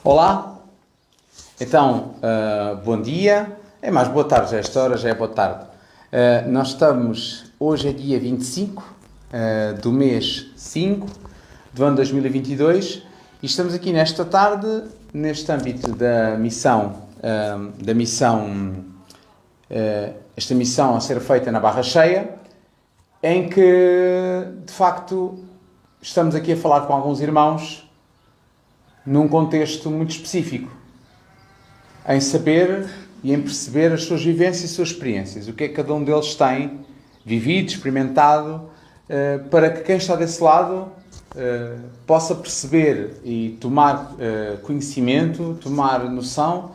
Olá, então, bom dia, é mais boa tarde, já é esta hora, já é boa tarde. Nós estamos, hoje é dia 25 do mês 5 do ano 2022 e estamos aqui nesta tarde, neste âmbito da missão, esta missão a ser feita na Barra Cheia, em que, de facto, estamos aqui a falar com alguns irmãos num contexto muito específico, em saber e em perceber as suas vivências e as suas experiências, o que é que cada um deles tem vivido, experimentado, para que quem está desse lado possa perceber e tomar conhecimento, tomar noção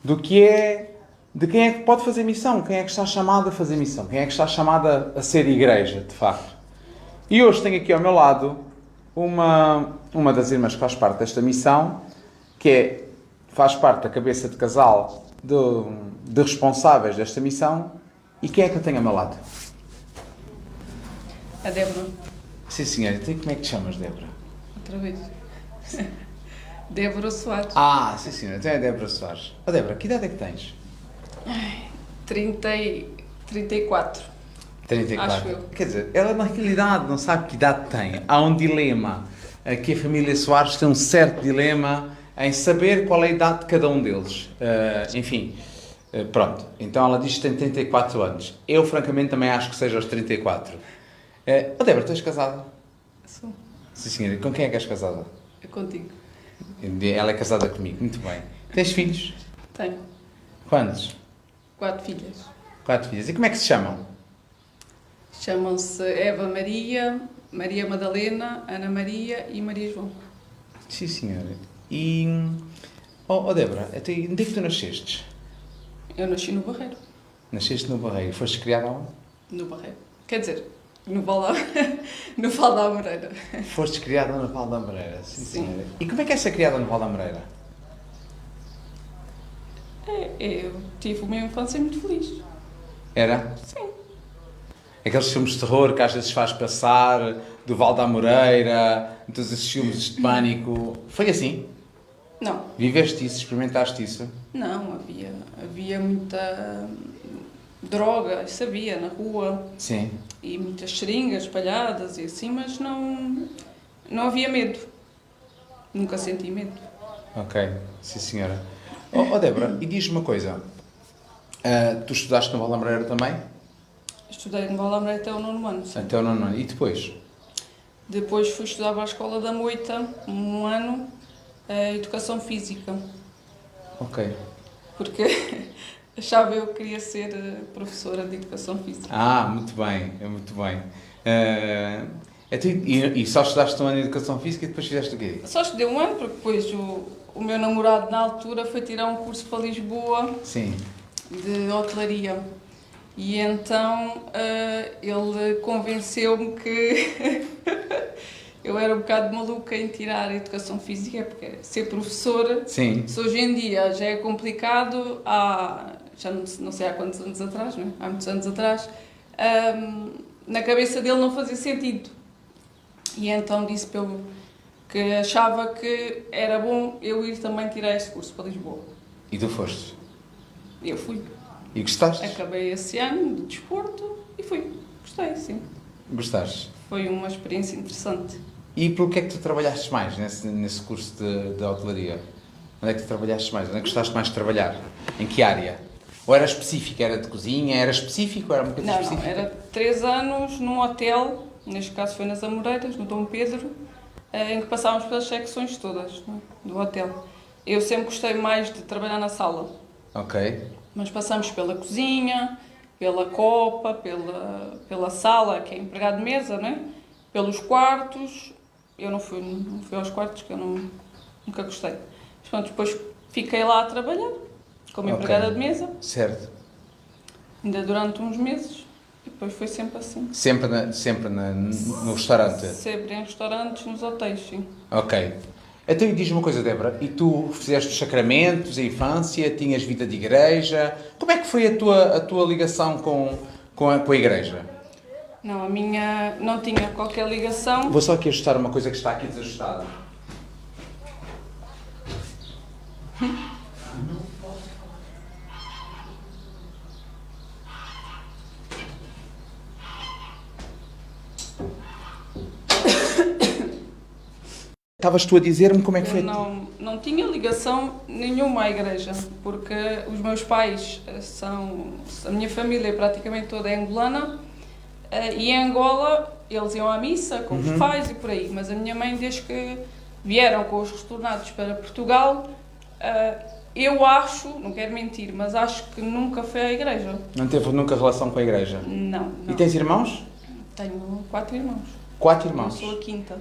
do que é, de quem é que pode fazer missão, quem é que está chamado a fazer missão, quem é que está chamado a ser igreja, de facto. E hoje tenho aqui ao meu lado uma das irmãs que faz parte desta missão, faz parte da cabeça de casal de responsáveis desta missão. E quem é que eu tenho ao meu lado? A Débora. Sim, senhora. Então, como é que te chamas, Débora? Outra vez. Débora Soares. Ah, sim, senhora. Então é Débora Soares. Oh, Débora, que idade é que tens? 34. 34. Acho eu. Quer dizer, ela na realidade não sabe que idade tem. Há um dilema. Aqui a família Soares tem um certo dilema em saber qual é a idade de cada um deles. Pronto. Então ela diz que tem 34 anos. Eu, francamente, também acho que seja aos 34. Débora, tu és casada? Sou. Sim, senhora. Com quem é que és casada? É contigo. Ela é casada comigo. Muito bem. Tens filhos? Tenho. Quantos? 4 filhas. 4 filhos. E como é que se chamam? Chamam-se Eva Maria, Maria Madalena, Ana Maria e Maria João. Sim, senhora. E... Débora, até onde é que tu nasceste? Eu nasci no Barreiro. Nasceste no Barreiro. Foste criada onde? No Barreiro. Quer dizer, no Val da Amoreira. Foste criada no Val da Amoreira. Sim, Sim. senhora. E como é que é ser criada no Val da Amoreira? Eu tive uma infância muito feliz. Era? Sim. Aqueles filmes de terror que às vezes faz passar, do Val da Amoreira, todos esses filmes de pânico. Foi assim? Não. Viveste isso? Experimentaste isso? Não, havia muita droga, isso havia na rua. Sim. E muitas seringas espalhadas e assim, mas não havia medo. Nunca senti medo. Ok. Sim, senhora. Débora, e diz-me uma coisa. Tu estudaste no Val da Amoreira também? Estudei no Val da Amoreira até o 9º ano. Sim. Até o 9º ano. E depois? Depois fui estudar para a Escola da Moita, um ano, Educação Física. Ok. Porque achava eu que queria ser professora de Educação Física. Ah, muito bem. É muito bem. E só estudaste um ano de Educação Física e depois fizeste o quê? Só estudei um ano, porque depois o meu namorado na altura foi tirar um curso para Lisboa. Sim. De hotelaria. E então ele convenceu-me que eu era um bocado maluca em tirar a educação física, porque ser professora, Sim. se hoje em dia já é complicado, já não sei há quantos anos atrás, não é? Há muitos anos atrás, na cabeça dele não fazia sentido. E então disse para eu que achava que era bom eu ir também tirar esse curso para Lisboa. E tu foste? Eu fui. E gostaste? Acabei esse ano de desporto e fui. Gostei, sim. Gostaste? Foi uma experiência interessante. E pelo que é que tu trabalhaste mais nesse curso de hotelaria? Onde é que tu trabalhaste mais? Onde é que gostaste mais de trabalhar? Em que área? Ou era específico? Era de cozinha? Era específico? Era uma coisa específica? Não, era 3 anos num hotel, neste caso foi nas Amoreiras, no Dom Pedro, em que passávamos pelas secções todas, não é? Do hotel. Eu sempre gostei mais de trabalhar na sala. Ok. Mas passamos pela cozinha, pela copa, pela sala, que é empregado de mesa, não é? Pelos quartos. Eu não fui aos quartos, que eu nunca gostei. Mas pronto, depois fiquei lá a trabalhar, como empregada de mesa. Certo. Ainda durante uns meses. E depois foi sempre assim. Sempre no restaurante? Sempre em restaurantes, nos hotéis, sim. Ok. Então diz-me uma coisa, Débora, e tu fizeste os sacramentos, a infância, tinhas vida de igreja, como é que foi a tua ligação com a igreja? Não, a minha não tinha qualquer ligação. Vou só aqui ajustar uma coisa que está aqui desajustada. Estavas tu a dizer-me como é que foi? Eu não tinha ligação nenhuma à igreja, porque os meus pais a minha família praticamente toda é angolana, e em Angola eles iam à missa com os pais e por aí, mas a minha mãe, desde que vieram com os retornados para Portugal, eu acho, não quero mentir, mas acho que nunca foi à igreja. Não teve nunca relação com a igreja? Não. E tens irmãos? Tenho 4 irmãos. 4 irmãos? Eu sou a quinta.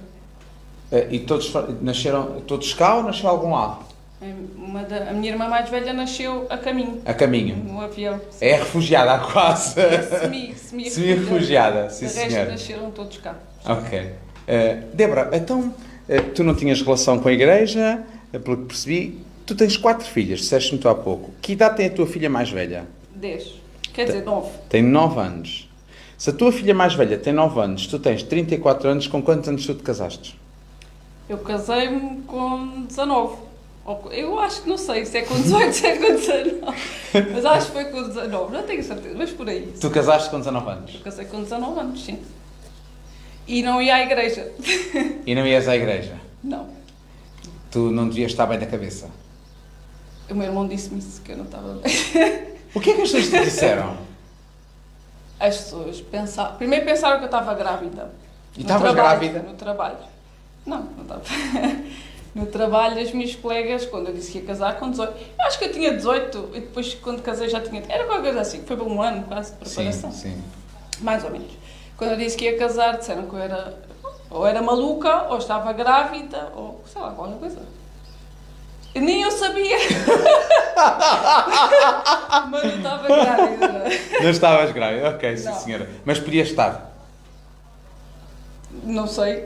E todos nasceram todos cá ou nasceu a algum lado? A minha irmã mais velha nasceu a caminho. A caminho? No avião. É refugiada quase. Semi-refugiada, sim senhor. O resto nasceram todos cá. Ok. Débora, então tu não tinhas relação com a igreja, pelo que percebi. Tu tens 4 filhas, disseste-me tu há pouco. Que idade tem a tua filha mais velha? 10. Quer dizer, 9. Tem 9 anos. Se a tua filha mais velha tem 9 anos, tu tens 34 anos, com quantos anos tu te casaste? Eu casei-me com 19. Eu acho que não sei se é com 18, se é com 19. Mas acho que foi com 19, não tenho certeza, mas por aí. Tu casaste com 19 anos? Eu casei com 19 anos, sim. E não ia à igreja. E não ias à igreja? Não. Tu não devias estar bem da cabeça? O meu irmão disse-me isso, que eu não estava bem. O que é que as pessoas te disseram? As pessoas pensaram... Primeiro pensaram que eu estava grávida. E estavas grávida? No trabalho. Não estava. No trabalho, as minhas colegas, quando eu disse que ia casar com 18... Eu acho que eu tinha 18 e depois, quando casei, já tinha... Era qualquer coisa assim, foi para um ano quase de preparação. Sim. Mais ou menos. Quando eu disse que ia casar, disseram que eu era... Ou era maluca, ou estava grávida, ou sei lá, qualquer coisa. E nem eu sabia. Mas não estava grávida. Não estavas grávida? Ok, sim Não. senhora. Mas podias estar? Não sei.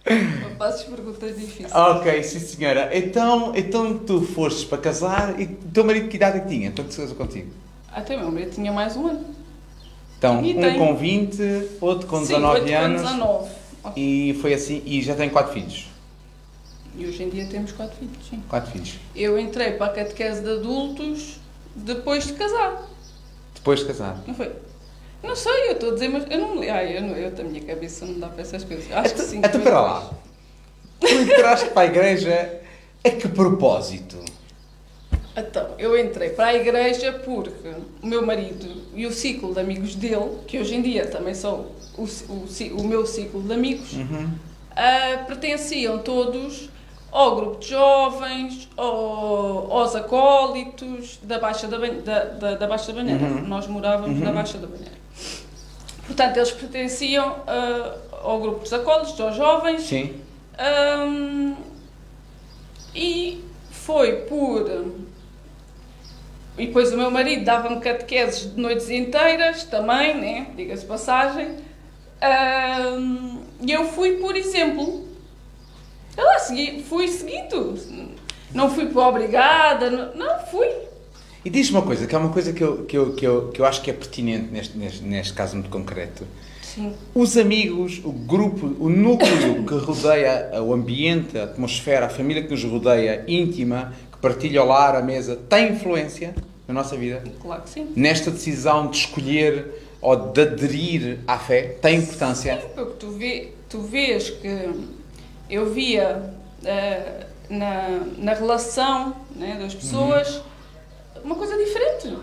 Não faço perguntas difíceis. Ok, sim senhora. Então tu fostes para casar e o teu marido que idade é que tinha? Quando se casou contigo? Até meu marido tinha mais um ano. Então, E um tem. com 20, outro com Sim, 19 8 anos. com 19. E foi assim, e já tem 4 filhos? E hoje em dia temos 4 filhos, sim. 4 filhos. Eu entrei para a catequese de adultos depois de casar. Depois de casar? Não foi? Não sei, eu estou a dizer, mas eu não me lembro. Eu da minha cabeça não dá para essas coisas. Acho que sim. Então, espera lá. Tu entraste para a igreja a que propósito? Então, eu entrei para a igreja porque o meu marido e o ciclo de amigos dele, que hoje em dia também são o meu ciclo de amigos, pertenciam todos ao grupo de jovens, aos acólitos da Baixa da Banheira. Nós morávamos na Baixa da Banheira. Portanto, eles pertenciam ao grupo dos acólitos, aos jovens. Sim. E foi por... E depois o meu marido dava-me catequeses de noites inteiras, também, né? Diga-se passagem. E eu fui por exemplo. Eu lá fui seguindo. Não fui por obrigada, não fui. E diz-me uma coisa, que é uma coisa que eu acho que é pertinente neste caso muito concreto. Sim. Os amigos, o grupo, o núcleo que rodeia o ambiente, a atmosfera, a família que nos rodeia, íntima, que partilha o lar, a mesa, tem influência na nossa vida? Claro que sim. Nesta decisão de escolher ou de aderir à fé, tem importância? Sim, porque tu vês que eu via na relação, né, das pessoas uma coisa diferente.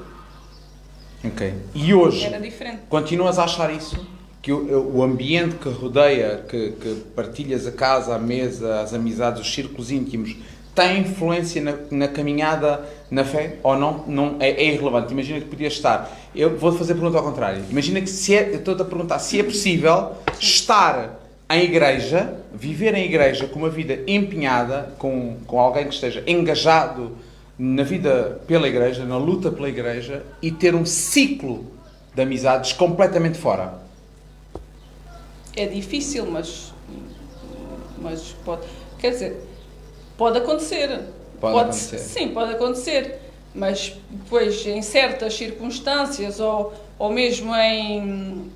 Ok. E hoje, Era diferente. continuas a achar isso? Que o ambiente que rodeia, que partilhas a casa, a mesa, as amizades, os círculos íntimos, tem influência na caminhada na fé? Ou não é irrelevante? Imagina que podias estar... Eu vou-te fazer a pergunta ao contrário. Imagina que eu estou-te a perguntar se é possível estar em igreja, viver em igreja com uma vida empenhada, com alguém que esteja engajado na vida pela igreja, na luta pela igreja, e ter um ciclo de amizades completamente fora. É difícil, mas pode... Quer dizer, pode acontecer. Pode acontecer. Sim, pode acontecer. Mas depois, em certas circunstâncias, ou mesmo em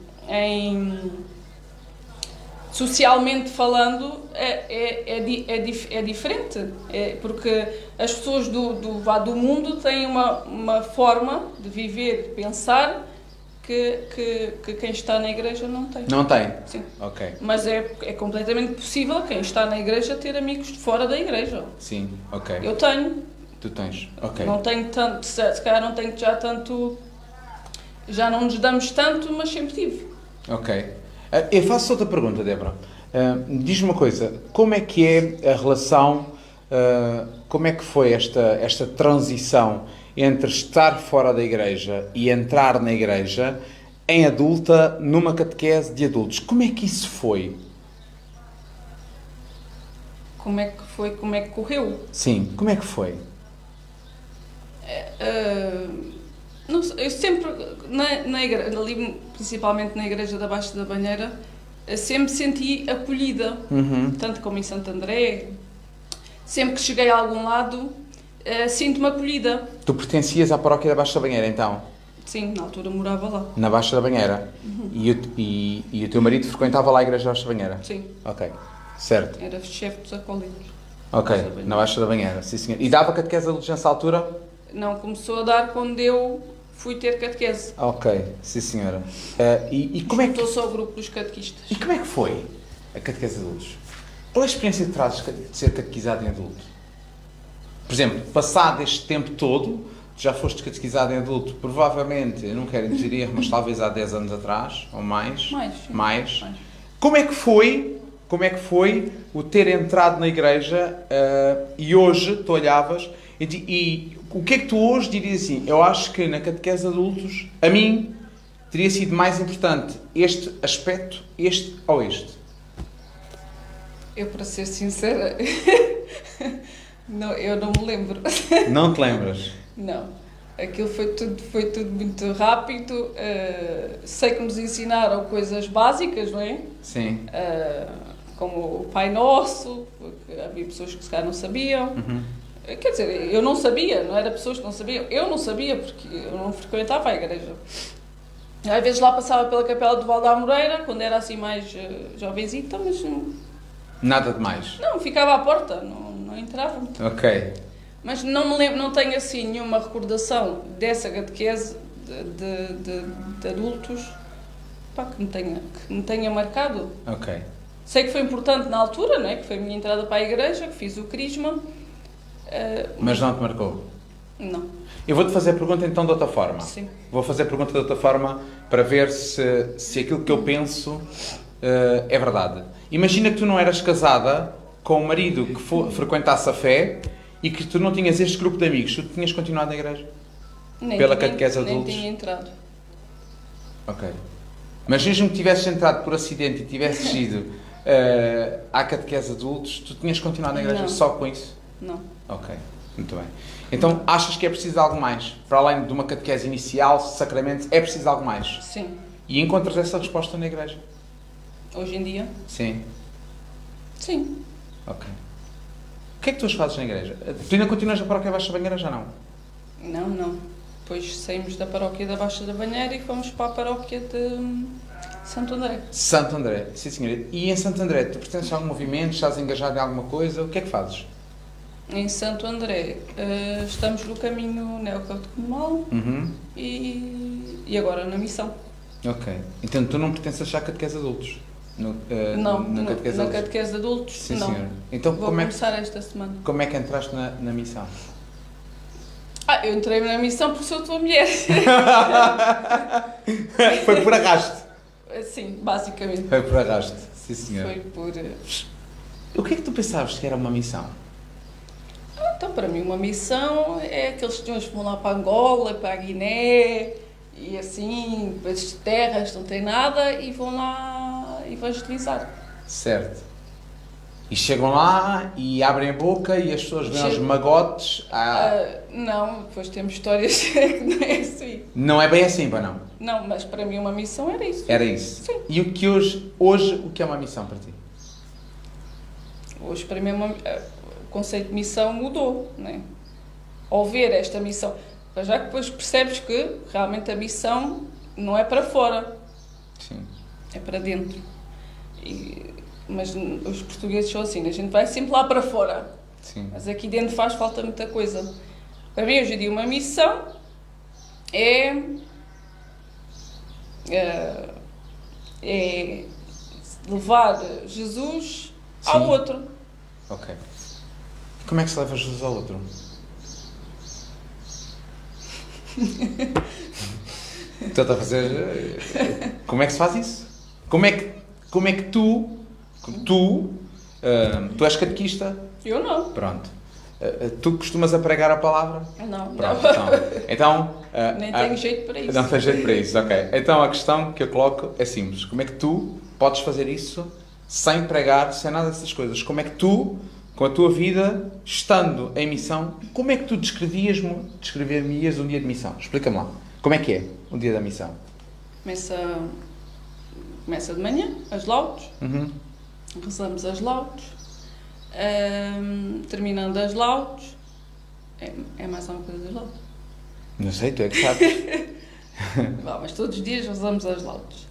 socialmente falando, é diferente. Porque as pessoas do mundo têm uma forma de viver, de pensar, que quem está na igreja não tem. Não tem? Sim. Ok. Mas é completamente possível quem está na igreja ter amigos de fora da igreja. Sim, ok. Eu tenho. Tu tens, ok. Não tenho tanto, se calhar não tenho já tanto, já não nos damos tanto, mas sempre tive. Ok. Eu faço outra pergunta, Débora. Diz-me uma coisa, como é que é a relação, como é que foi esta transição entre estar fora da igreja e entrar na igreja em adulta, numa catequese de adultos? Como é que isso foi? Como é que foi, como é que correu? Sim, como é que foi? Não sei, eu sempre, na igreja, ali, principalmente na igreja da Baixa da Banheira, sempre senti acolhida, tanto como em Santo André. Sempre que cheguei a algum lado, sinto-me acolhida. Tu pertencias à paróquia da Baixa da Banheira, então? Sim, na altura morava lá. Na Baixa da Banheira? E o teu marido frequentava lá a igreja da Baixa da Banheira? Sim. Ok, certo. Era chefe dos acólitos. Ok, na Baixa da Banheira, sim senhor. E dava catequese de adultos nessa altura? Não, começou a dar quando eu fui ter catequese. Ok, sim senhora. E como é que... Juntou-se ao grupo dos catequistas. E como é que foi a catequese de adultos? Qual é a experiência que trazes de ser catequizado em adulto? Por exemplo, passado este tempo todo, tu já foste catequizado em adulto, provavelmente, eu não quero dizer erro, mas talvez há 10 anos atrás, ou mais. Mais. Como é que foi o ter entrado na igreja e hoje tu olhavas e o que é que tu hoje dirias assim? Eu acho que na catequese de adultos, a mim, teria sido mais importante este aspecto, este ou este? Eu, para ser sincera, eu não me lembro. Não te lembras? Não. Aquilo foi tudo muito rápido. Sei que nos ensinaram coisas básicas, não é? Sim. Como o Pai Nosso, porque havia pessoas que se calhar não sabiam. Quer dizer, eu não sabia, não era pessoas que não sabiam. Eu não sabia, porque eu não frequentava a igreja. Às vezes lá passava pela capela do Val da Amoreira, quando era assim mais jovenzita, mas... Nada de mais? Não, ficava à porta, não entrava. Ok. Mas não me lembro, não tenho assim nenhuma recordação dessa catequese de adultos, pá, que me tenha marcado. Ok. Sei que foi importante na altura, não é? Que foi a minha entrada para a igreja, que fiz o crisma. Mas não te marcou? Não. Eu vou-te fazer a pergunta então de outra forma. Sim. Vou fazer a pergunta de outra forma para ver se aquilo que eu penso é verdade. Imagina que tu não eras casada com um marido que frequentasse a fé e que tu não tinhas este grupo de amigos. Tu tinhas continuado na igreja? Pela catequese de adultos? Nem tinha entrado. Ok. Mas mesmo que tivesses entrado por acidente e tivesses ido à catequese de adultos, tu tinhas continuado na igreja Não. só com isso? Não. Ok, muito bem. Então, achas que é preciso de algo mais? Para além de uma catequese inicial, sacramentos, é preciso de algo mais? Sim. E encontras essa resposta na igreja? Hoje em dia? Sim. Sim. Ok. O que é que tu hoje fazes na igreja? Tu ainda continuas na paróquia Baixa da Banheira, já não? Não. Depois saímos da paróquia da Baixa da Banheira e fomos para a paróquia de Santo André. Santo André, sim senhora. E em Santo André, tu pertences a algum movimento, estás engajado em alguma coisa? O que é que fazes? Em Santo André, estamos no caminho neocatecumenal e agora na missão. Ok. Então tu não pertences já à catequese de adultos? Não, na catequese de na adultos? catequese de adultos, Sim, não. senhora. Então, Vou começar esta semana. Como é que entraste na missão? Eu entrei na missão porque sou tua mulher. Foi por arrasto? Sim, basicamente. Foi por arrasto, sim senhor. Foi por... O que é que tu pensavas que era uma missão? Então, para mim, uma missão é aqueles senhores que vão lá para Angola, para a Guiné, e assim, as terras não têm nada, e vão lá evangelizar. Certo. E chegam lá e abrem a boca e as pessoas veem os magotes. Não, depois temos histórias que não é assim. Não é bem assim, pá, não? Não, mas para mim uma missão era isso. Era isso? Sim. E o que hoje o que é uma missão para ti? Hoje, para mim, o conceito de missão mudou, não é? Ao ver esta missão, já que depois percebes que realmente a missão não é para fora, Sim. é para dentro. Mas os portugueses são assim, a gente vai sempre lá para fora. Sim. Mas aqui dentro faz falta muita coisa. Para mim, hoje em dia, uma missão é levar Jesus ao Sim. outro. Ok. Como é que se leva Jesus ao outro? Estou a fazer... Como é que se faz isso? Como é que tu és catequista? Eu não. Pronto. Tu costumas a pregar a palavra? Não. Pronto, Não. então Nem tenho jeito para isso. não tens jeito para isso, ok. Então a questão que eu coloco é simples. Como é que tu podes fazer isso sem pregar, sem nada dessas coisas? Como é que tu, com a tua vida, estando em missão, como é que tu descrever-me-ias um dia de missão? Explica-me lá. Como é que é um dia da missão? Começa de manhã, as laudes. Uhum. Rezamos as laudes. Terminando as laudes. É mais alguma coisa das laudes? Não sei, tu é que sabes. Bom, mas todos os dias rezamos as laudes.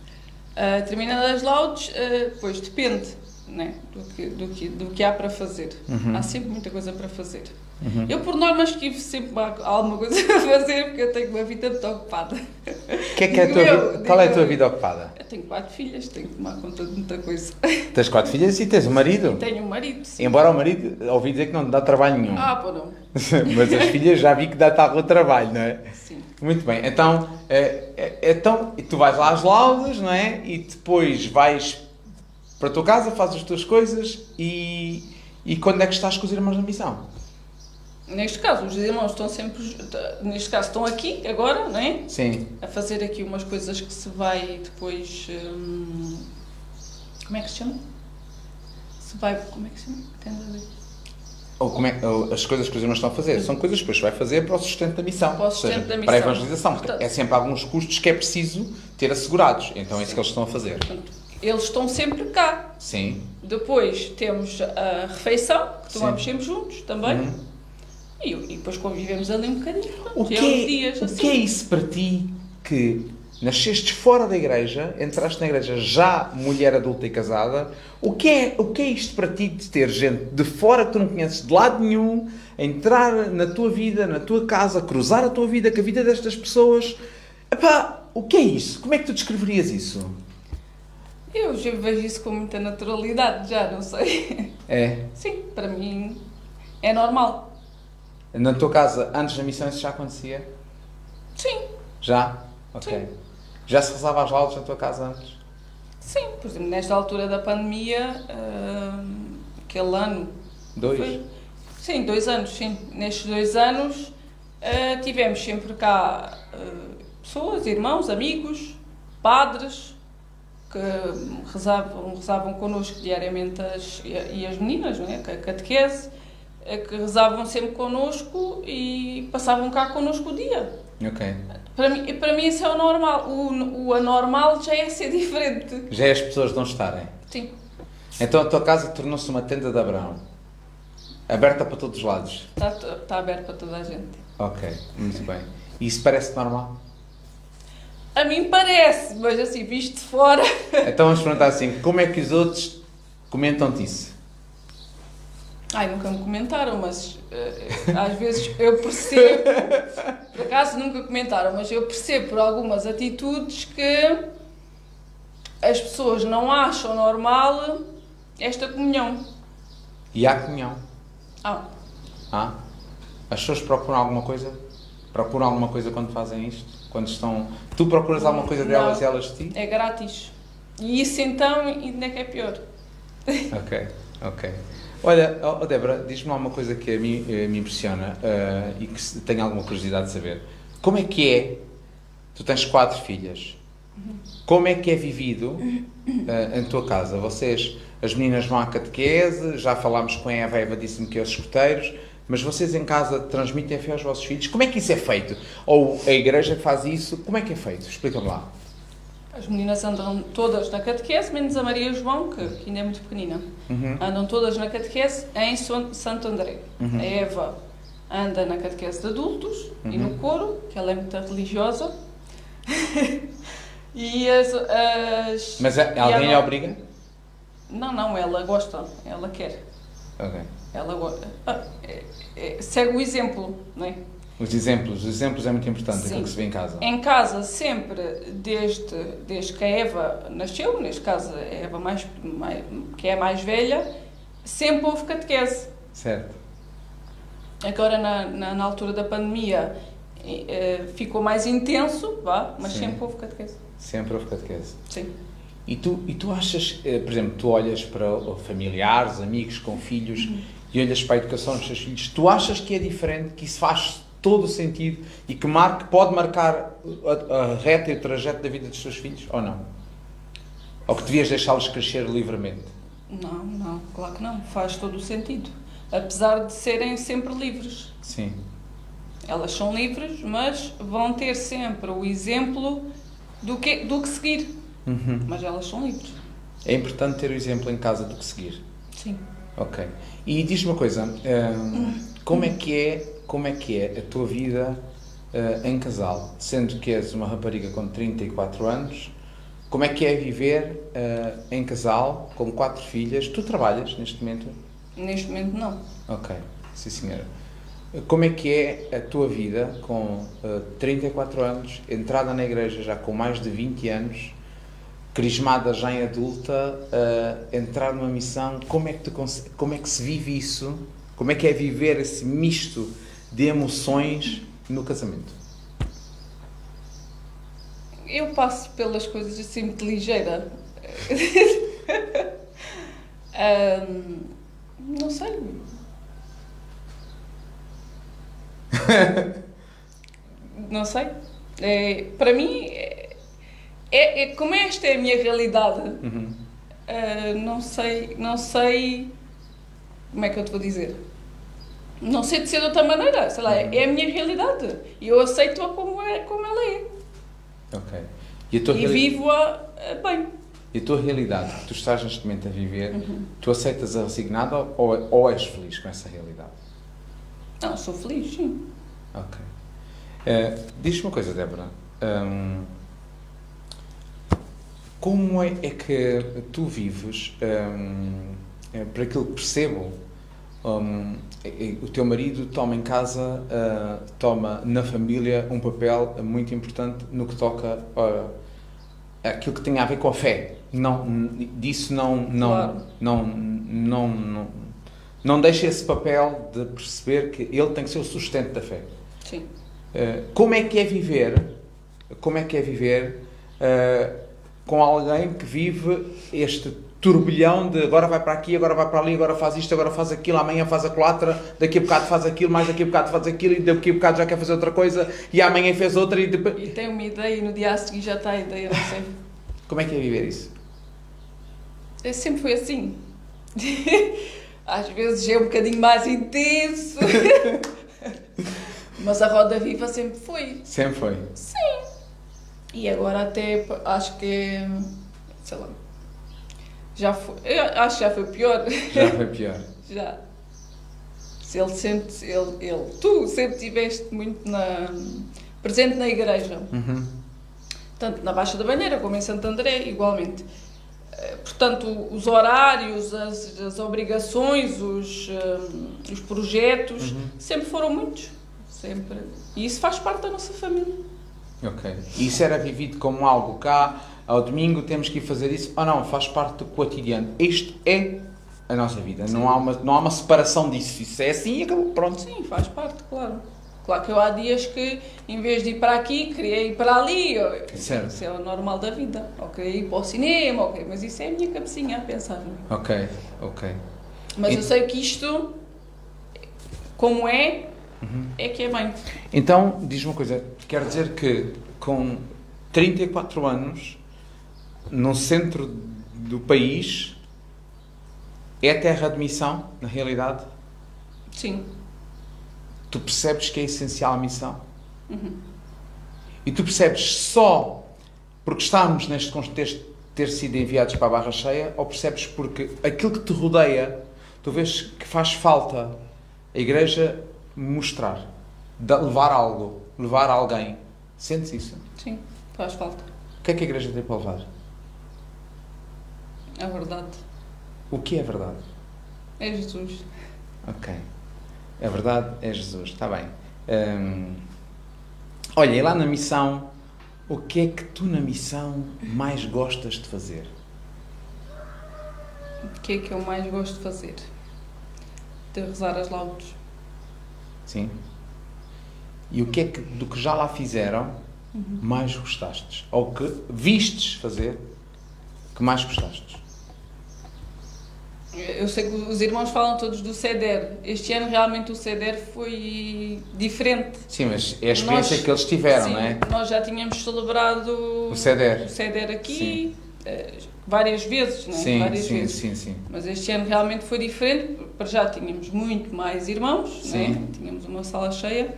Terminando as laudes, depois depende, né, do que há para fazer. Uhum. Há sempre muita coisa para fazer. Uhum. Eu, por norma, esquivo sempre alguma coisa a fazer porque eu tenho uma vida muito ocupada. Que é a tua vida? Qual é a tua vida ocupada? Eu tenho 4 filhas, tenho que tomar conta de muita coisa. Tens 4 filhas e tens um marido? Tenho um marido, sim. Embora o marido, ouvi dizer que não te dá trabalho nenhum. Pô, não. Mas as filhas já vi que dá-te algum trabalho, não é? Sim. Muito bem, então tu vais lá às laudas, não é? E depois vais para a tua casa, fazes as tuas coisas e quando é que estás com os irmãos na missão? Neste caso, os irmãos estão sempre... Neste caso, estão aqui, agora, não é? Sim. A fazer aqui umas coisas que se vai depois... como é que se chama? Como é que se chama? Entende a ver? Ou as coisas que os irmãos estão a fazer são coisas que depois vai fazer para o sustento da missão. Para o sustento ou seja, da missão. para a evangelização. Portanto, É sempre alguns custos que é preciso ter assegurados. Então é isso que eles estão a fazer. Portanto, eles estão sempre cá. Sim. Depois temos a refeição, que tomamos Sim. sempre juntos também. Uhum. E depois convivemos ali um bocadinho. O que é isso para ti que nasceste fora da igreja, entraste na igreja já mulher adulta e casada? O que é isto para ti de ter gente de fora que tu não conheces de lado nenhum, entrar na tua vida, na tua casa, cruzar a tua vida com a vida destas pessoas? Epá, o que é isso? Como é que tu descreverias isso? Eu já vejo isso com muita naturalidade, já não sei. É? Sim, para mim é normal. Na tua casa, antes da missão, isso já acontecia? Sim. Já? Ok. Sim. Já se rezava às laudes na tua casa antes? Sim, por exemplo, nesta altura da pandemia, aquele ano... 2? Sim, 2 anos, sim. Nestes 2 anos tivemos sempre cá pessoas, irmãos, amigos, padres, que rezavam connosco diariamente e as meninas, não é? A catequese, que rezavam sempre connosco e passavam cá connosco o dia. Ok. Para mim isso é o normal. O anormal já é ser diferente. Já é as pessoas não estarem? Sim. Então a tua casa tornou-se uma tenda de Abraão. Aberta para todos os lados. Está aberto para toda a gente. Ok, muito bem. E isso parece normal? A mim parece, mas assim, visto de fora... Então vamos perguntar assim, como é que os outros comentam-te isso? Nunca me comentaram, mas às vezes eu percebo, por acaso nunca comentaram, mas eu percebo por algumas atitudes que as pessoas não acham normal esta comunhão. E há comunhão? Ah, As pessoas procuram alguma coisa? Procuram alguma coisa quando fazem isto? Quando estão... Tu procuras alguma coisa delas e elas de ti? é grátis. E isso então ainda é que é pior. Ok. Olha, Débora, diz-me lá uma coisa que a mim me impressiona e que tenho alguma curiosidade de saber. Como é que é? Tu tens 4 filhas. Como é que é vivido em tua casa? As meninas vão à catequese, já falámos com a Eva disse-me que é os escuteiros, mas vocês em casa transmitem a fé aos vossos filhos? Como é que isso é feito? Ou a igreja faz isso? Como é que é feito? Explica-me lá. As meninas andam todas na catequese, menos a Maria João, que ainda é muito pequenina. Andam todas na catequese em Santo André. A Eva anda na catequese de adultos e no coro, que ela é muito religiosa. Mas alguém lhe obriga? Não, ela gosta, ela quer. Ok. Ela segue o exemplo, não é? Os exemplos é muito importante, Sim. aquilo que se vê em casa. Em casa, sempre, desde que a Eva nasceu, neste caso a Eva que é a mais velha, sempre houve catequese. Certo. Agora, na altura da pandemia, ficou mais intenso, mas Sim. sempre houve catequese. Sempre houve catequese. Sim. E tu achas, por exemplo, tu olhas para familiares, amigos com filhos e olhas para a educação dos teus filhos, tu achas que é diferente, que isso faz todo o sentido e que pode marcar a reta e o trajeto da vida dos teus filhos, ou não? Ou que devias deixá-los crescer livremente? Não, claro que não. Faz todo o sentido. Apesar de serem sempre livres. Sim. Elas são livres, mas vão ter sempre o exemplo do que seguir. Mas elas são livres. É importante ter o exemplo em casa do que seguir. Sim. Ok. E diz-me uma coisa, como é que é a tua vida em casal? Sendo que és uma rapariga com 34 anos, como é que é viver em casal, com 4 filhas? Tu trabalhas neste momento? Neste momento, não. Ok, sim senhora. Como é que é a tua vida com 34 anos, entrada na igreja já com mais de 20 anos, crismada já em adulta, entrar numa missão? Como é que se vive isso? Como é que é viver esse misto de emoções no casamento? Eu passo pelas coisas assim muito ligeira. Não sei. Não sei. Para mim, como esta é a minha realidade, não sei como é que eu te vou dizer. Não sei de ser de outra maneira, sei lá, é a minha realidade e eu aceito-a como ela é. Ok. E vivo-a bem. E a tua realidade que tu estás neste momento a viver, tu aceitas-a resignada ou és feliz com essa realidade? Não, sou feliz, sim. Ok. Diz-me uma coisa, Débora. Como é que tu vives, por aquilo que percebo, o teu marido toma em casa, toma na família um papel muito importante no que toca aquilo que tem a ver com a fé. Claro. Não deixa esse papel de perceber que ele tem que ser o sustento da fé. Sim. Como é que é viver com alguém que vive este turbilhão de agora vai para aqui, agora vai para ali, agora faz isto, agora faz aquilo, amanhã faz a colatra, daqui a bocado faz aquilo, mais daqui a bocado faz aquilo, e daqui a bocado já quer fazer outra coisa, e amanhã fez outra e depois... E tem uma ideia e no dia a seguir já está a ideia, não sei. Como é que é viver isso? Sempre foi assim. Às vezes é um bocadinho mais intenso. Mas a roda viva sempre foi. Sempre foi? Sim. E agora até acho que, sei lá, eu acho que já foi pior. Já foi pior. Já. Tu sempre estiveste muito presente na igreja. Tanto na Baixa da Banheira como em Santo André, igualmente. Portanto, os horários, as obrigações, os projetos, sempre foram muitos. Sempre. E isso faz parte da nossa família. Ok. E isso era vivido como algo cá, ao domingo temos que ir fazer isso, ou não, faz parte do cotidiano. Isto é a nossa vida, não há uma separação disso. Isso é assim e acabou, pronto. Sim, faz parte, claro. Claro que eu há dias que, em vez de ir para aqui, queria ir para ali. Certo. Isso é o normal da vida. Ok, ir para o cinema, ok, mas isso é a minha cabecinha a pensar. Ok. Mas eu sei que isto, como é que é bem. Então, diz-me uma coisa, quer dizer que com 34 anos, no centro do país, é terra de missão, na realidade? Sim. Tu percebes que é essencial a missão? E tu percebes só porque estamos neste contexto de ter sido enviados para a barra cheia, ou percebes porque aquilo que te rodeia, tu vês que faz falta a igreja mostrar, levar algo, levar alguém? Sentes isso? Sim, faz falta. O que é que a igreja tem para levar? É verdade. O que é verdade? É Jesus. Ok. A verdade é Jesus. Está bem. Olha, e lá na missão, o que é que tu na missão mais gostas de fazer? O que é que eu mais gosto de fazer? De rezar as laudes. Sim? E o que é que, do que já lá fizeram, mais gostastes? Ou que vistes fazer, que mais gostastes? Eu sei que os irmãos falam todos do CEDER. Este ano realmente o CEDER foi diferente. Sim, mas é a experiência que eles tiveram, sim, não é? Nós já tínhamos celebrado O CEDER. o CEDER aqui várias vezes, não é? Sim, Várias sim, vezes. sim, sim. Mas este ano realmente foi diferente. Para já tínhamos muito mais irmãos, não é? Sim. Tínhamos uma sala cheia.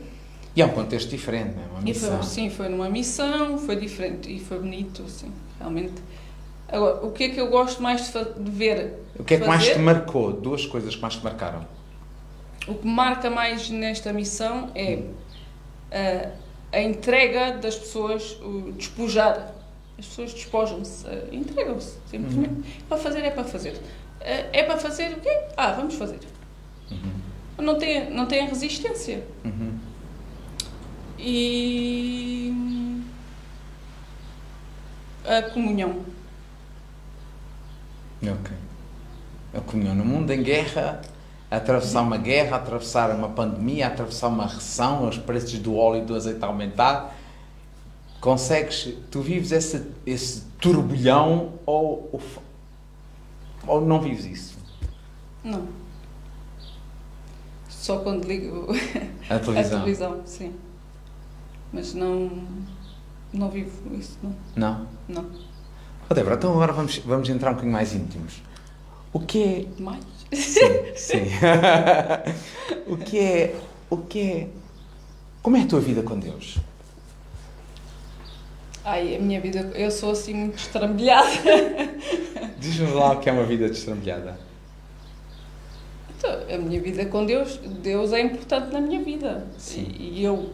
E é um contexto diferente, não é? Uma missão. Foi numa missão, foi diferente e foi bonito, assim, realmente. Agora, o que é que eu gosto mais de ver? O que é que mais te marcou? Duas coisas que mais te marcaram. O que me marca mais nesta missão é a entrega das pessoas, o despojar. As pessoas despojam-se, entregam-se, simplesmente. Para fazer é para fazer. É para fazer o quê? Vamos fazer. Não tem resistência. E a comunhão. Ok. A comunhão no mundo em guerra, a atravessar uma guerra, a atravessar uma pandemia, a atravessar uma recessão, os preços do óleo e do azeite a aumentar. Tu vives esse turbilhão ou não vives isso? Não. Só quando ligo A televisão. a televisão, sim. Mas não vivo isso, não. Não? Não. Débora, então agora vamos entrar um bocadinho mais íntimos. O que é... Mais? Sim. O que é... Como é a tua vida com Deus? A minha vida, eu sou assim muito estrambilhada. Diz-nos lá o que é uma vida destrambelhada. Então, a minha vida com Deus é importante na minha vida. Sim. E eu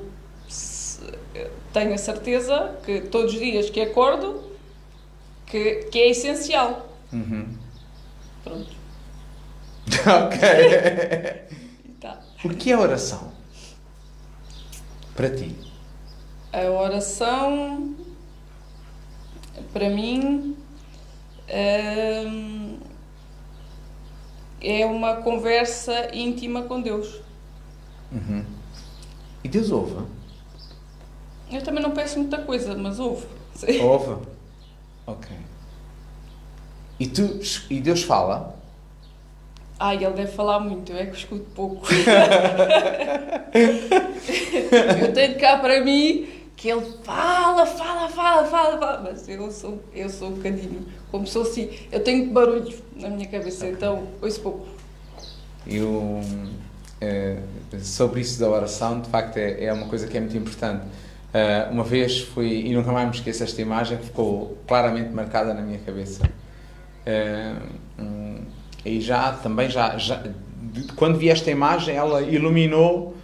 tenho a certeza que todos os dias que acordo, que é essencial. Pronto. Ok. Tá. O que é oração? Para ti? A oração, para mim, é uma conversa íntima com Deus. E Deus ouve? Eu também não peço muita coisa, mas ouve. Ouve? Ok. E Deus fala? Ele deve falar muito, eu é que escuto pouco. Eu tenho cá para mim que ele fala, mas eu sou um bocadinho, como sou assim, eu tenho barulho na minha cabeça, então ouço pouco. Sobre isso da oração, de facto é uma coisa que é muito importante. Uma vez fui, e nunca mais me esqueço esta imagem, ficou claramente marcada na minha cabeça. E quando vi esta imagem, ela iluminou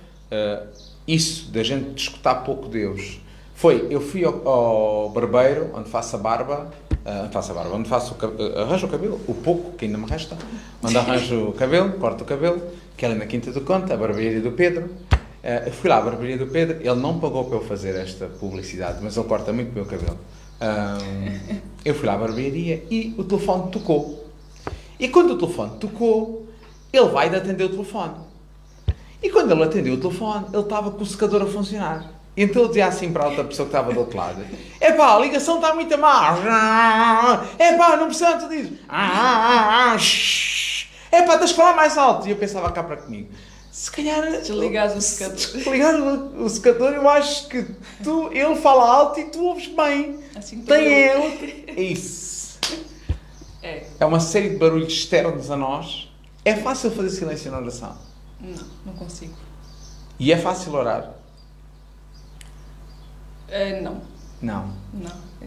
isso, da gente escutar pouco Deus. Eu fui ao barbeiro, onde faço a barba, onde arranjo o cabelo, o pouco que ainda me resta, onde arranjo o cabelo, corto o cabelo, que é ali na Quinta do Conde, a barbearia do Pedro. Eu fui lá à barbearia do Pedro, ele não pagou para eu fazer esta publicidade, mas ele corta muito o meu cabelo. Eu fui lá à barbearia e o telefone tocou. E quando o telefone tocou, ele vai de atender o telefone. E quando ele atendeu o telefone, ele estava com o secador a funcionar. Então ele dizia assim para a outra pessoa que estava do outro lado: a ligação está muito má. Não precisa de disso. Tens que falar mais alto. E eu pensava cá para comigo: se calhar... Desligares o secador. Desligar o secador, eu acho que ele fala alto e tu ouves bem. Assim É isso. É uma série de barulhos externos a nós. É fácil fazer silêncio na oração? Não consigo. E é fácil orar? Não. Não.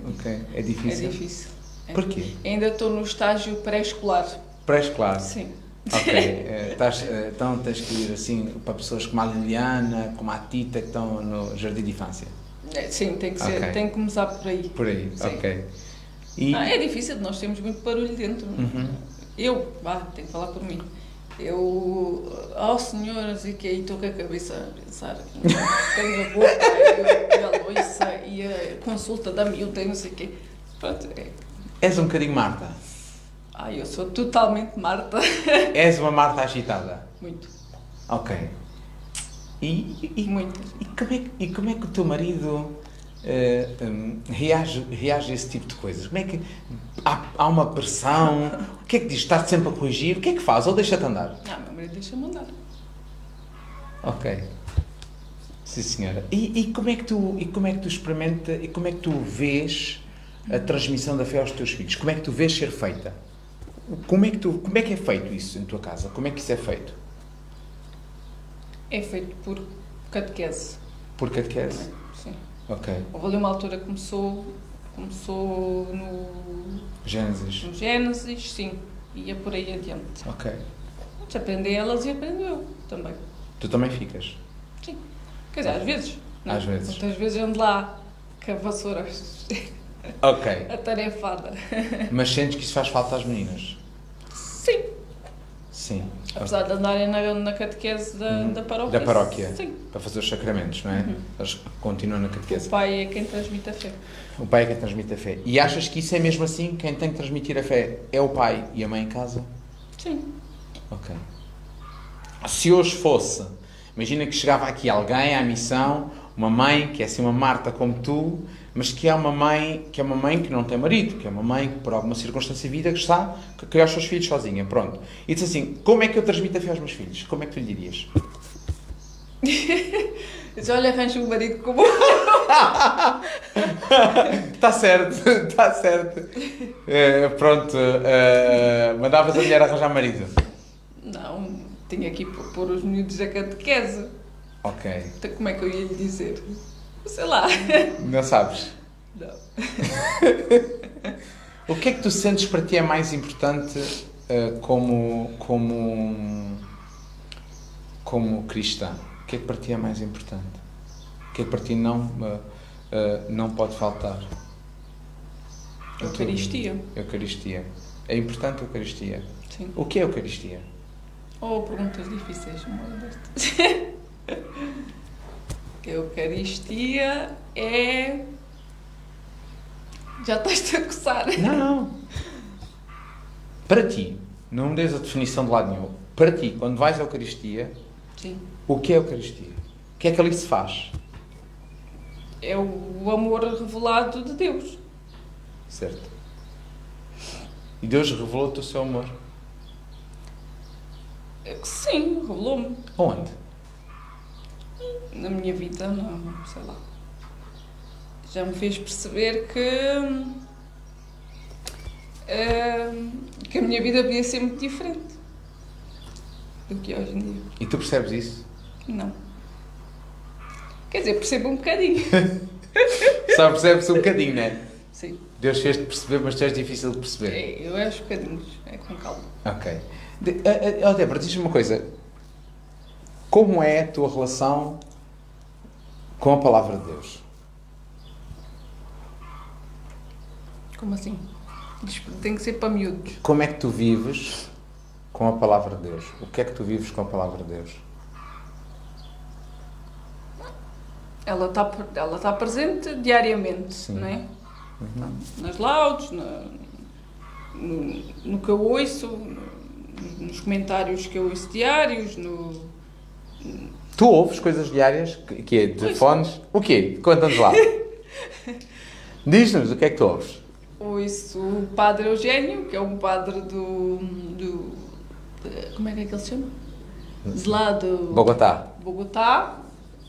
Ok. É difícil? É difícil. Porquê? Ainda estou no estágio pré-escolar. Pré-escolar? Sim. Ok. Então tens que ir assim para pessoas como a Liliana, como a Tita, que estão no jardim de infância? Sim, tem que ser. Tem que começar por aí. Por aí, sim. ok. É difícil, nós temos muito barulho dentro. tenho que falar por mim. Senhoras, e que aí estou com a cabeça a pensar, tenho a boca, e a loiça, e a consulta da miúda, e não sei o quê. Pronto, És um bocadinho Marta. eu sou totalmente Marta. És uma Marta agitada. Muito. Ok. Muito. E como é que o teu marido reage a esse tipo de coisas? Como é que há uma pressão? O que é que diz? Está sempre a corrigir? O que é que faz? Ou deixa-te andar? Meu marido deixa-me andar. Ok. Sim, senhora. E como é que tu experimenta e como é que tu vês a transmissão da fé aos teus filhos? Como é que tu vês ser feita? Como é que é feito isso em tua casa? Como é que isso é feito? É feito por catequese. Por catequese? Sim. Ok. Houve ali uma altura que começou no Gênesis, sim. Ia por aí adiante. Ok. Mas aprender elas e aprendo eu também. Tu também ficas? Sim. Quer dizer, às vezes. Não? Às vezes. Muitas vezes eu ando lá com a vassoura Ok. atarefada. Mas sentes que isso faz falta às meninas? Sim. Sim. Apesar de andarem na catequese da paróquia. Da paróquia. Sim. Para fazer os sacramentos, não é? Eles continuam na catequese. O pai é quem transmite a fé. O pai é quem transmite a fé. E achas que isso é mesmo assim? Quem tem que transmitir a fé é o pai e a mãe em casa? Sim. Ok. Se hoje fosse, imagina que chegava aqui alguém à missão, uma mãe que é assim uma Marta como tu, mas que é uma mãe que não tem marido, que é uma mãe que por alguma circunstância de vida que está a criar os seus filhos sozinha, pronto. E diz assim, como é que eu transmito a fé aos meus filhos? Como é que tu lhe dirias? Diz, olha, arranja um marido como Está certo, está certo. Pronto, mandavas a mulher arranjar marido? Não, tinha aqui pôr os miúdos da catequese. Ok. Então, como é que eu ia lhe dizer? Sei lá. Não sabes? Não. O que é que tu sentes para ti é mais importante como cristã? O que é que para ti é mais importante? O que é que para ti não pode faltar? Eucaristia. Eucaristia. É importante a Eucaristia? Sim. O que é a Eucaristia? Perguntas difíceis, modestas. Eucaristia é... Já estás a coçar. Não. Para ti, não me des a definição de lado nenhum. Para ti, quando vais à Eucaristia, Sim. o que é a Eucaristia? O que é que ali se faz? É o amor revelado de Deus. Certo. E Deus revelou-te o seu amor? Sim, revelou-me. Onde? Na minha vida, não, sei lá. Já me fez perceber que a minha vida podia ser muito diferente do que é hoje em dia. E tu percebes isso? Não. Quer dizer, percebo um bocadinho. Só percebes um bocadinho, não é? Sim. Deus fez-te perceber, mas tu és difícil de perceber. Eu acho bocadinhos, é com calma. Ok. Débora, diz-me uma coisa. Como é a tua relação com a Palavra de Deus? Como assim? Tem que ser para miúdos. Como é que tu vives com a Palavra de Deus? O que é que tu vives com a Palavra de Deus? Ela está presente diariamente, Sim. não é? Nas laudes, no que eu ouço, nos comentários que eu ouço diários, Tu ouves coisas diárias? Que é? De fones? O quê? Conta-nos lá. Diz-nos o que é que tu ouves. Ouço o Padre Eugênio, que é um padre como é que ele se chama? De lá do Bogotá.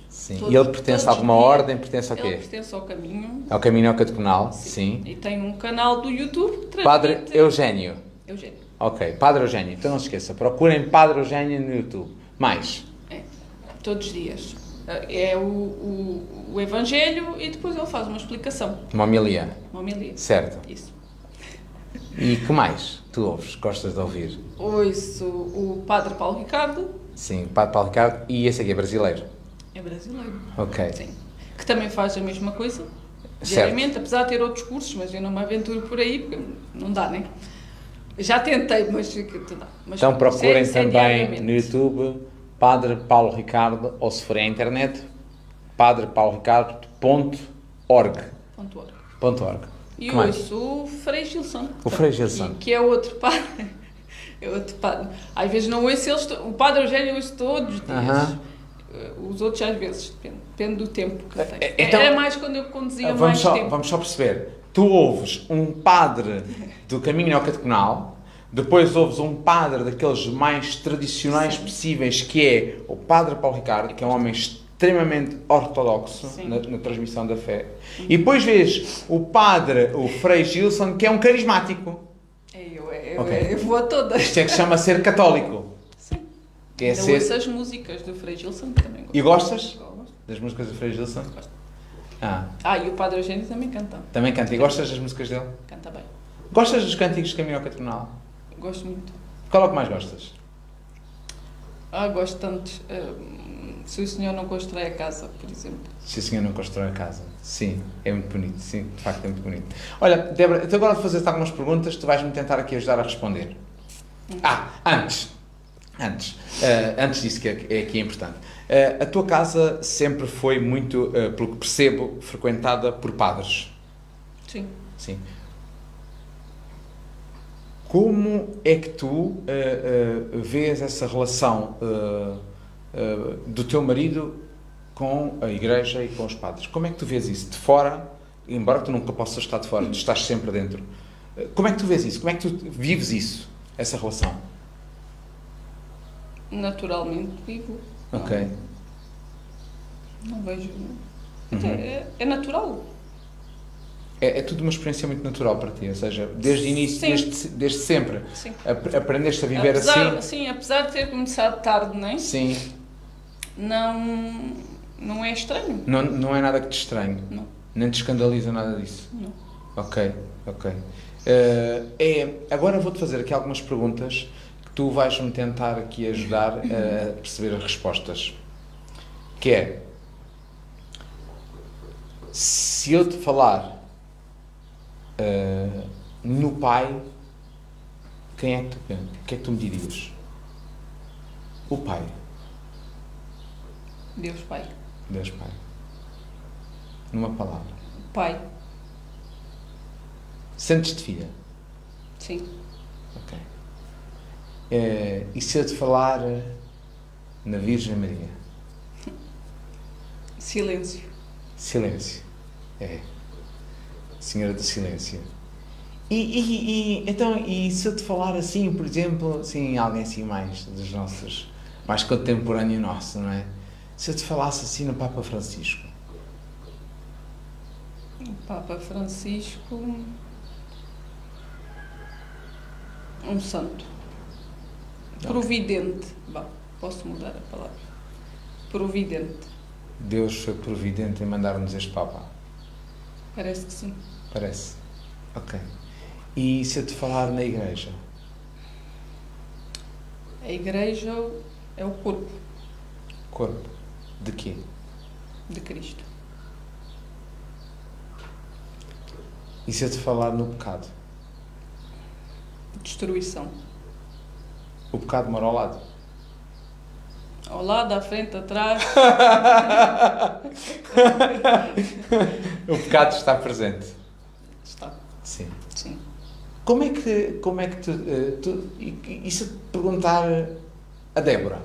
Sim. E ele pertence a alguma ordem? Pertence ao quê? Ele pertence ao Caminho. Ao Caminho Catecumenal? Sim. E tem um canal do YouTube. Padre Eugênio. Eugênio. Ok, Padre Eugênio. Então não se esqueça, procurem Padre Eugênio no YouTube. Mais? Todos os dias. É o Evangelho e depois ele faz uma explicação. Uma homilia. Uma homilia. Certo. Isso. E que mais tu ouves? Gostas de ouvir? Ouço o Padre Paulo Ricardo. Sim, Padre Paulo Ricardo. E esse aqui é brasileiro? É brasileiro. Ok. Sim. Que também faz a mesma coisa. Certo. Diariamente, apesar de ter outros cursos, mas eu não me aventuro por aí porque não dá, né? Já tentei, mas Então procurem isso é também diariamente. no YouTube Padre Paulo Ricardo, ou se forem à internet, padrepauloricardo.org. .org. E Que mais? ouço o Frei Gilson. O Frei Gilson. Que é outro padre. É outro padre. Às vezes não ouço eles, o Padre Eugênio eu ouço todos os dias. Aham. Os outros às vezes, depende do tempo que eu tenho. Então- Era mais quando eu conduzia Vamos mais só, tempo. vamos só perceber. Tu ouves um padre do caminho neocatecumenal, depois ouves um padre daqueles mais tradicionais Sim. possíveis, que é o Padre Paulo Ricardo, que é um homem extremamente ortodoxo Sim. na transmissão da fé. E depois vês o Frei Gilson, que é um carismático. Ok. Eu vou a todas. Isto é que se chama ser católico. Sim. Que é Ainda ser... ouço as músicas do Frei Gilson, que também gosto. E gostas Gosto. das músicas do Frei Gilson? Gosto. Ah, E o Padre Eugênio também canta. também canta. E gostas das músicas dele? Canta bem. Gostas dos cânticos de caminho neocatecumenal? Gosto muito. Qual é o que mais gostas? Gosto tanto. Se o senhor não constrói a casa, por exemplo. Se o senhor não constrói a casa. Sim, é muito bonito. Sim, de facto é muito bonito. Olha, Débora, então agora vou fazer-te algumas perguntas, tu vais-me tentar aqui ajudar a responder. Antes disso que é aqui importante. A tua casa sempre foi muito, pelo que percebo, frequentada por padres. Sim. Sim. Como é que tu vês essa relação do teu marido com a igreja e com os padres? Como é que tu vês isso? De fora, embora tu nunca possas estar de fora, tu estás sempre dentro. Como é que tu vês isso? Como é que tu vives isso, essa relação? Naturalmente vivo. Ok. Não vejo. Uhum. É natural. É tudo uma experiência muito natural para ti, ou seja, desde o início, desde sempre, Sim. aprendeste a viver assim? Sim, apesar de ter começado tarde, não é? Sim. Não é estranho. Não é nada que te estranhe? Não. Nem te escandaliza nada disso? Não. Ok. Agora vou-te fazer aqui algumas perguntas que tu vais-me tentar aqui ajudar a perceber as respostas. Que é, se eu te falar no Pai, quem é que tu pensas? O que é que tu me dirias? O Pai. Deus Pai. Deus Pai. Numa palavra. Pai. Sentes-te filha? Sim. Ok. E se eu te falar na Virgem Maria? Silêncio. Silêncio. Senhora do Silêncio. Então, se eu te falar assim, por exemplo, assim, alguém assim mais dos nossos, mais contemporâneo nosso, não é? Se eu te falasse assim no Papa Francisco? O Papa Francisco. Um santo. Providente. Bom, posso mudar a palavra. Providente. Deus foi providente em mandar-nos este Papa? Parece que sim. Parece. Ok. E se eu te falar na Igreja? A Igreja é o corpo Corpo. De quê? de Cristo. E se eu te falar no pecado? Destruição. O pecado mora ao lado. Ao lado, à frente, atrás. O pecado está presente. Está. Sim. Sim. Como é que tu e se eu te perguntar a Débora?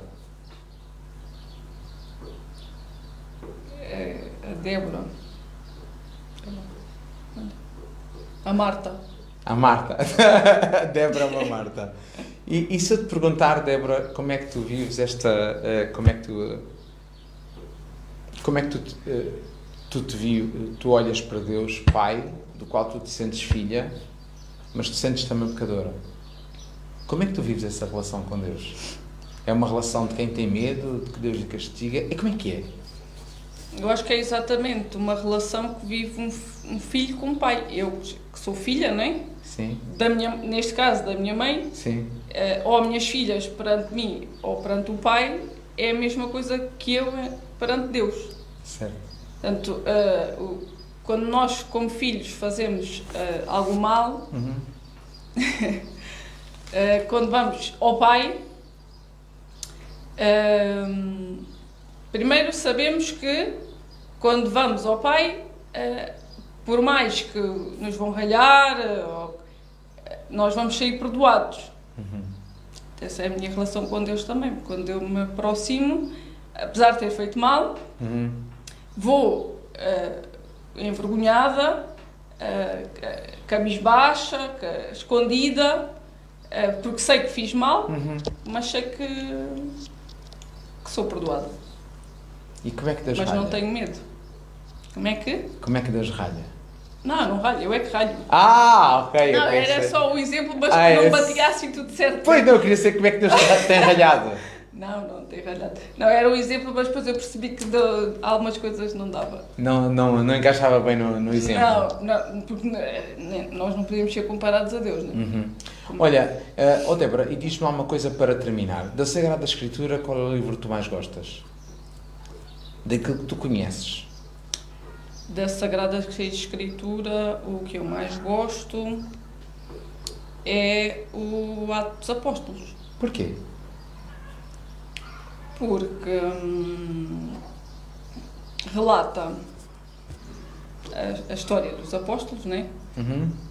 A Débora. A Marta. A Marta. A Débora é uma Marta. E se eu te perguntar, Débora, como é que tu vives esta... como é que tu olhas para Deus, Pai, do qual tu te sentes filha, mas te sentes também pecadora? Como é que tu vives essa relação com Deus? É uma relação de quem tem medo, de que Deus lhe castiga? E como é que é? Eu acho que é exatamente uma relação que vive um filho com um pai. Eu, que sou filha, não é? Sim. Neste caso, da minha mãe, Sim. Ou as minhas filhas perante mim ou perante o pai, é a mesma coisa que eu perante Deus. Certo. Portanto, quando nós, como filhos, fazemos algo mal, quando vamos ao Pai, primeiro sabemos que quando vamos ao Pai, por mais que nos vão ralhar, nós vamos sair perdoados. Essa é a minha relação com Deus também. Quando eu me aproximo, apesar de ter feito mal, vou envergonhada, cabisbaixa, escondida, porque sei que fiz mal, mas sei que sou perdoada. E como é que Deus mas ralha? Não tenho medo. Como é que? Como é que Deus ralha? Não ralho, eu é que ralho. Ok. Não, era só um exemplo, mas não batia assim tudo certo. Pois não, eu queria saber como é que Deus tem ralhado. Não tem ralhado. Não, era um exemplo, mas depois eu percebi que algumas coisas não dava. Não encaixava bem no exemplo. Não, porque nós não podíamos ser comparados a Deus, não é? Olha, Débora, e diz-me alguma coisa para terminar. Da Sagrada Escritura, qual é o livro que tu mais gostas? Daquilo que tu conheces? Da Sagrada Escritura, o que eu mais gosto é o Atos dos Apóstolos. Porquê? Porque relata a história dos apóstolos, né?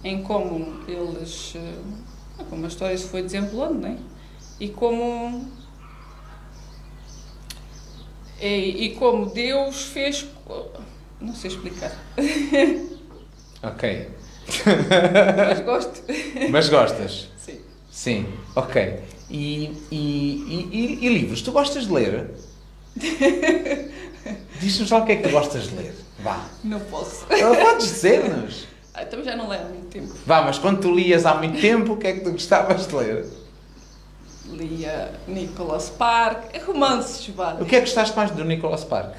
Em como eles, como a história se foi desenrolando, né? E como Deus fez, não sei explicar. Ok. Mas gosto. Mas gostas? Sim. Sim, ok. E livros? Tu gostas de ler? Diz-nos lá o que é que tu gostas de ler. Vá. Não posso. Podes dizer-nos. Então já não leio há muito tempo. Vá, mas quando tu lias há muito tempo, o que é que tu gostavas de ler? Lia Nicholas Spark, romances, vá. O que é que gostaste mais do Nicholas Spark?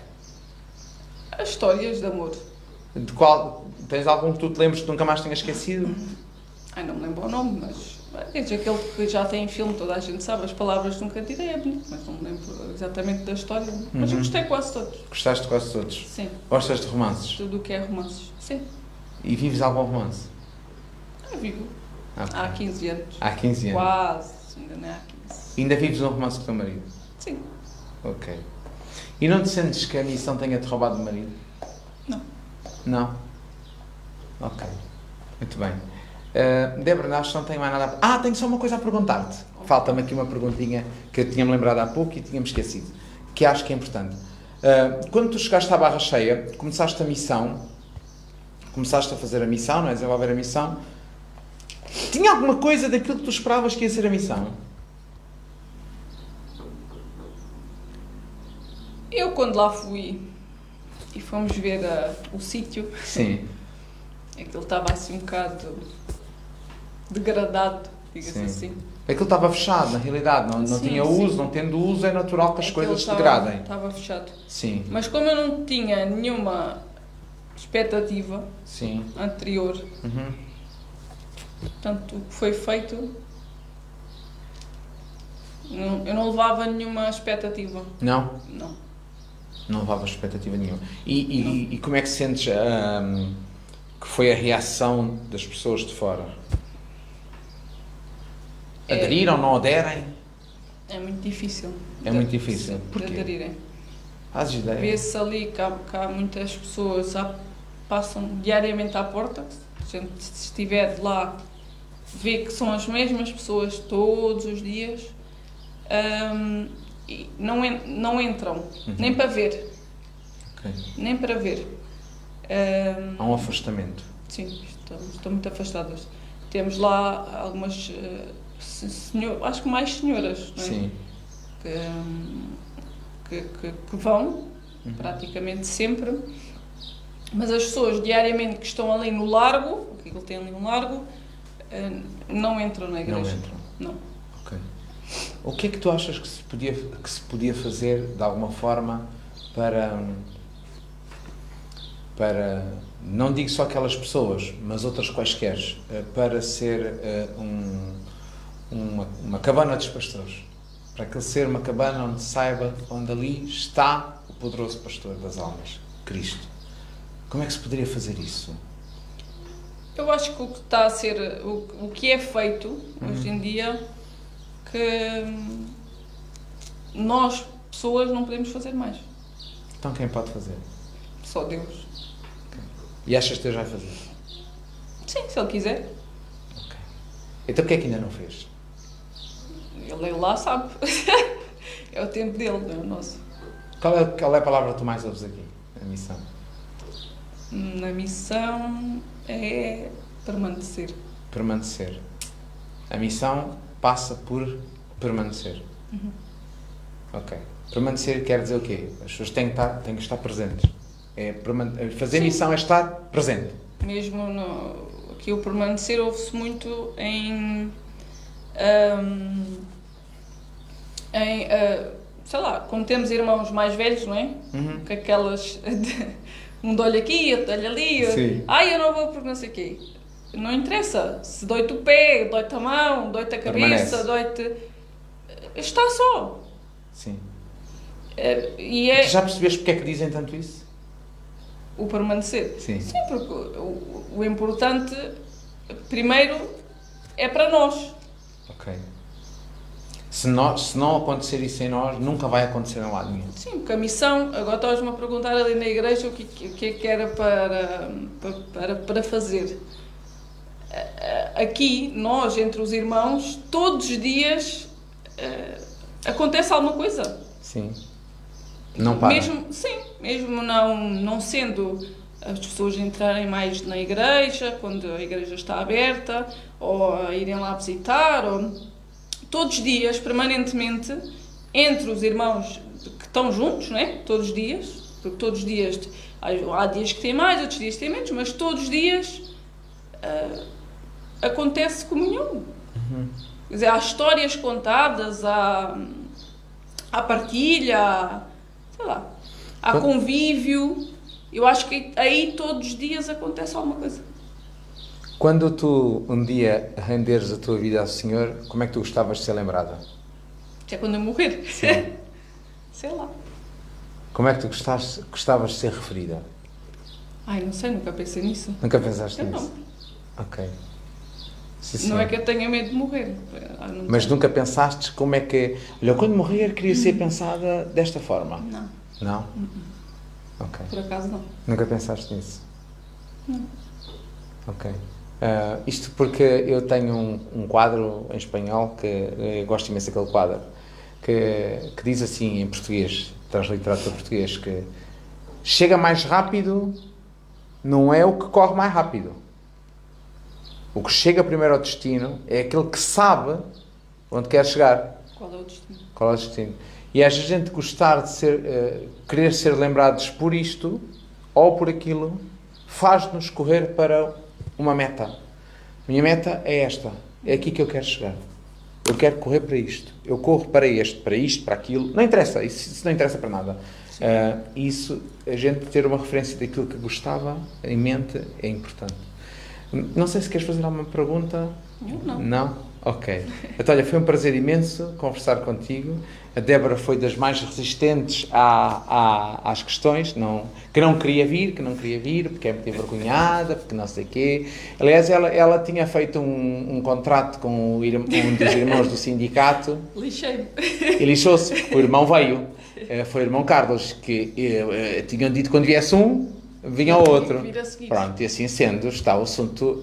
As histórias de amor. De qual? Tens algum que tu te lembres que nunca mais tenhas esquecido? Não me lembro o nome, mas quer dizer, aquele que já tem em filme, toda a gente sabe, as palavras de um candido é bonito, mas não me lembro exatamente da história. Mas eu gostei quase todos. Gostaste de quase todos? Sim. Gostas de romances? Tudo o que é romances. Sim. E vives algum romance? Vivo. Okay. Há 15 anos. Há 15 anos? Quase, ainda não é há 15. Ainda vives um romance com o teu marido? Sim. Ok. E não te sentes que a missão tenha-te roubado o marido? Não. Não? Ok. Muito bem. Débora, acho que não tenho mais nada a... tenho só uma coisa a perguntar-te. Falta-me aqui uma perguntinha que eu tinha-me lembrado há pouco e tinha-me esquecido, que acho que é importante. Quando tu chegaste à Barra Cheia, começaste a missão, começaste a fazer a missão, não é? Desenvolver a missão. Tinha alguma coisa daquilo que tu esperavas que ia ser a missão? Eu, quando lá fui e fomos ver o sítio, Sim. aquilo estava assim um bocado degradado, diga-se assim. Aquilo estava fechado, na realidade, não tinha uso, não tendo uso, é natural que as coisas se degradem. Estava fechado. Sim. Mas como eu não tinha nenhuma expectativa anterior, portanto, o que foi feito, eu não levava nenhuma expectativa. Não? Não. Não levava expectativa nenhuma. E como é que sentes que foi a reação das pessoas de fora? Aderiram ou não aderem? É muito difícil. É muito difícil. Porquê? De aderirem. Fazes ideia? Vê-se ali que há muitas pessoas passam diariamente à porta. Se a gente estiver lá, vê que são as mesmas pessoas todos os dias. E não entram, nem para ver. Okay. Nem para ver. Há um afastamento. Sim, estão muito afastadas. Temos lá algumas, acho que mais senhoras, não é? Sim. Que vão, praticamente sempre, mas as pessoas diariamente que estão ali no largo, que ele tem ali um largo, não entram na igreja. Não entram? Não. Ok. O que é que tu achas que se podia fazer, de alguma forma, para não digo só aquelas pessoas, mas outras quaisquer, para ser uma cabana dos pastores? Para aquele ser uma cabana onde saiba, onde ali está o poderoso pastor das almas, Cristo. Como é que se poderia fazer isso? Eu acho que o que está a ser, o que é feito hoje em dia, que nós, pessoas, não podemos fazer mais. Então quem pode fazer? Só Deus. E achas que Deus vai fazer? Sim, se Ele quiser. Ok. Então porquê é que ainda não fez? Ele lá sabe. É o tempo dele, não é o nosso. Qual é a palavra que tu mais ouves aqui? A missão. Na missão é permanecer. Permanecer. A missão passa por permanecer. Ok. Permanecer quer dizer o quê? As pessoas têm que estar presentes. Fazer missão é estar presente. Mesmo aqui o permanecer ouve-se muito sei lá, como temos irmãos mais velhos, não é? Com aquelas um dói aqui, outro dói ali. Sim. Eu não vou porque não sei o quê. Não interessa. Se dói-te o pé, dói-te a mão, dói-te a cabeça, dói-te... Está só. Sim. E Tu já percebeste porque é que dizem tanto isso? o permanecer. Sim. Sim, porque o importante, primeiro, é para nós. Ok. Se não acontecer isso em nós, nunca vai acontecer em lado nenhum. Sim, porque a missão, agora estavas-me a perguntar ali na igreja o que é que era para fazer. Aqui, nós, entre os irmãos, todos os dias acontece alguma coisa. Sim. Não para. Mesmo não sendo as pessoas entrarem mais na igreja, quando a igreja está aberta, ou a irem lá visitar, todos os dias, permanentemente, entre os irmãos que estão juntos, não é? Todos os dias, porque todos os dias, há dias que têm mais, outros dias que têm menos, mas todos os dias acontece comunhão. Quer dizer, há histórias contadas, há partilha, sei lá, há convívio. Eu acho que aí todos os dias acontece alguma coisa. Quando tu um dia renderes a tua vida ao Senhor, como é que tu gostavas de ser lembrada? Que é quando eu morrer. Sim. Sei lá. Como é que tu gostavas de ser referida? Não sei, nunca pensei nisso. Nunca pensaste Eu nisso? não. Ok. Sim, Não é que eu tenha medo de morrer. Mas nunca pensaste como é que... Olha, quando morrer queria ser pensada desta forma? Não. Não? Ok. Por acaso não. Nunca pensaste nisso? Não. Ok. Isto porque eu tenho um quadro em espanhol que eu gosto imenso daquele quadro que diz assim em português, transliterado para português, que chega mais rápido não é o que corre mais rápido. O que chega primeiro ao destino é aquele que sabe onde quer chegar. Qual é o destino? Qual é o destino? E às vezes a gente gostar de querer ser lembrados por isto ou por aquilo faz-nos correr para uma meta. Minha meta é esta. É aqui que eu quero chegar. Eu quero correr para isto. Eu corro para isto, para aquilo. Não interessa. Isso não interessa para nada. Isso, a gente ter uma referência daquilo que gostava em mente é importante. Não sei se queres fazer alguma pergunta. Eu não. Não? Ok. Então, olha, foi um prazer imenso conversar contigo. A Débora foi das mais resistentes às questões, que não queria vir, porque é muito envergonhada, porque não sei o quê. Aliás, ela tinha feito um contrato com um dos irmãos do sindicato. Lixei-me. E lixou-se, porque o irmão veio. Foi o irmão Carlos, que tinham dito que quando viesse um, vinha o outro. Pronto, e assim sendo, está o assunto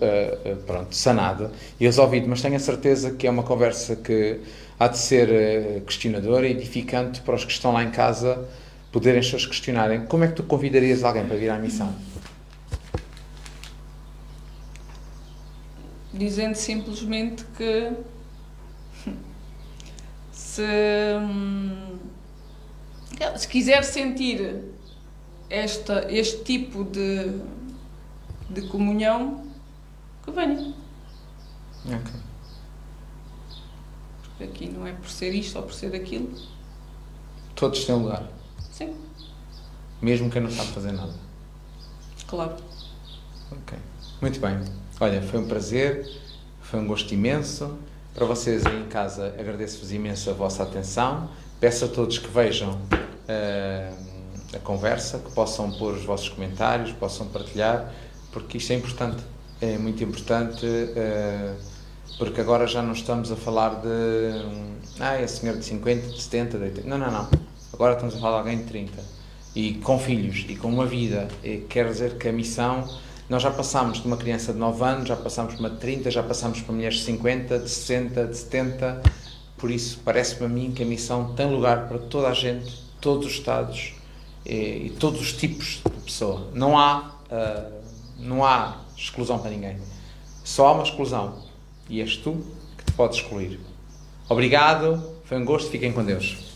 sanado e resolvido. Mas tenho a certeza que é uma conversa que há de ser questionadora e edificante para os que estão lá em casa poderem se questionarem. Como é que tu convidarias alguém para vir à missão? Dizendo simplesmente que se quiser sentir este tipo de comunhão, que venha. Ok. Porque aqui não é por ser isto ou por ser aquilo. Todos têm lugar. Sim. Mesmo quem não sabe fazer nada. Claro. Ok. Muito bem. Olha, foi um prazer, foi um gosto imenso. Para vocês aí em casa, agradeço-vos imenso a vossa atenção. Peço a todos que vejam a conversa, que possam pôr os vossos comentários, possam partilhar, porque isto é importante. é muito importante, porque agora já não estamos a falar de é senhor de 50, de 70, de 80. Não. Agora estamos a falar de alguém de 30 e com filhos e com uma vida. E quer dizer que a missão, nós já passámos de uma criança de 9 anos, já passámos para uma de 30, já passámos para mulheres de 50, de 60, de 70. Por isso, parece-me a mim que a missão tem lugar para toda a gente, todos os estados e todos os tipos de pessoa. Não há exclusão para ninguém. Só há uma exclusão. E és tu que te podes excluir. Obrigado, foi um gosto, fiquem com Deus.